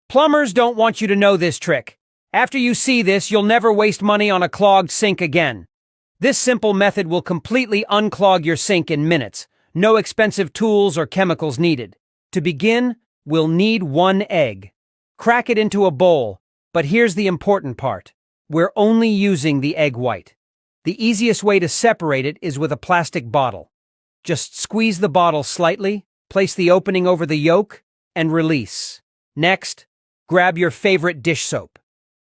Plumbers don't want you to know this trick. After you see this, you'll never waste money on a clogged sink again. This simple method will completely unclog your sink in minutes. No expensive tools or chemicals needed. To begin, we'll need 1 egg. Crack it into a bowl, but here's the important part. We're only using the egg white. The easiest way to separate it is with a plastic bottle. Just squeeze the bottle slightly, place the opening over the yolk, and release. Next, grab your favorite dish soap.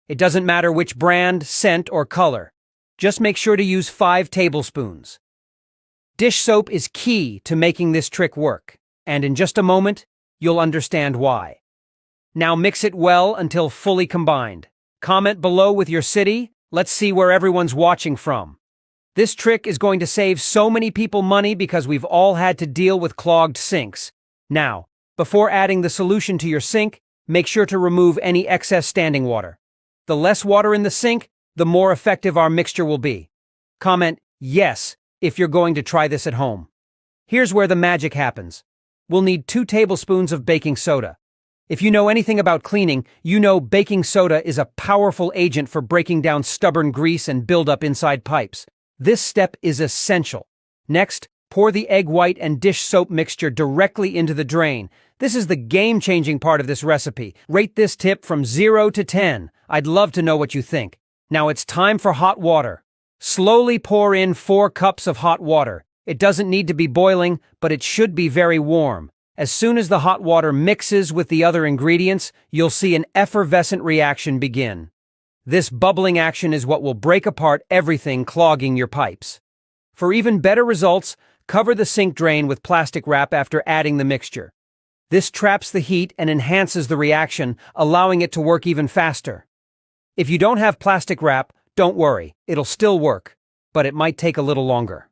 It doesn't matter which brand, scent, or color. Just make sure to use 5 tablespoons. Dish soap is key to making this trick work, and in just a moment, you'll understand why. Now mix it well until fully combined. Comment below with your city. Let's see where everyone's watching from. This trick is going to save so many people money because we've all had to deal with clogged sinks. Now, before adding the solution to your sink, make sure to remove any excess standing water. The less water in the sink, the more effective our mixture will be. Comment yes if you're going to try this at home. Here's where the magic happens. We'll need 2 tablespoons of baking soda. If you know anything about cleaning, you know baking soda is a powerful agent for breaking down stubborn grease and buildup inside pipes. This step is essential. Next, pour the egg white and dish soap mixture directly into the drain. This is the game-changing part of this recipe. Rate this tip from 0 to 10. I'd love to know what you think. Now it's time for hot water. Slowly pour in 4 cups of hot water. It doesn't need to be boiling, but it should be very warm. As soon as the hot water mixes with the other ingredients, you'll see an effervescent reaction begin. This bubbling action is what will break apart everything clogging your pipes. For even better results, cover the sink drain with plastic wrap after adding the mixture. This traps the heat and enhances the reaction, allowing it to work even faster. If you don't have plastic wrap, don't worry, it'll still work, but it might take a little longer.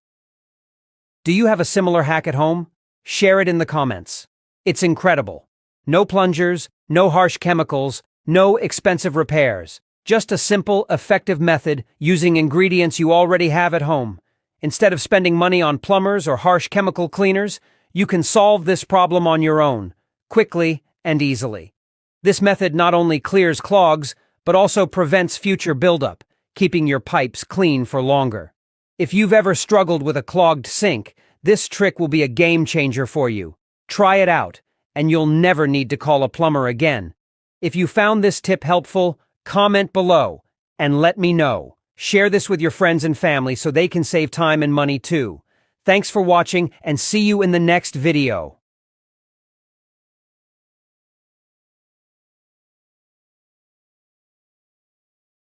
Do you have a similar hack at home? Share it in the comments. It's incredible. No plungers, no harsh chemicals, no expensive repairs. Just a simple, effective method using ingredients you already have at home. Instead of spending money on plumbers or harsh chemical cleaners, you can solve this problem on your own, quickly and easily. This method not only clears clogs, but also prevents future buildup, keeping your pipes clean for longer. If you've ever struggled with a clogged sink, this trick will be a game changer for you. Try it out, and you'll never need to call a plumber again. If you found this tip helpful, comment below and let me know. Share this with your friends and family so they can save time and money too. Thanks for watching and see you in the next video.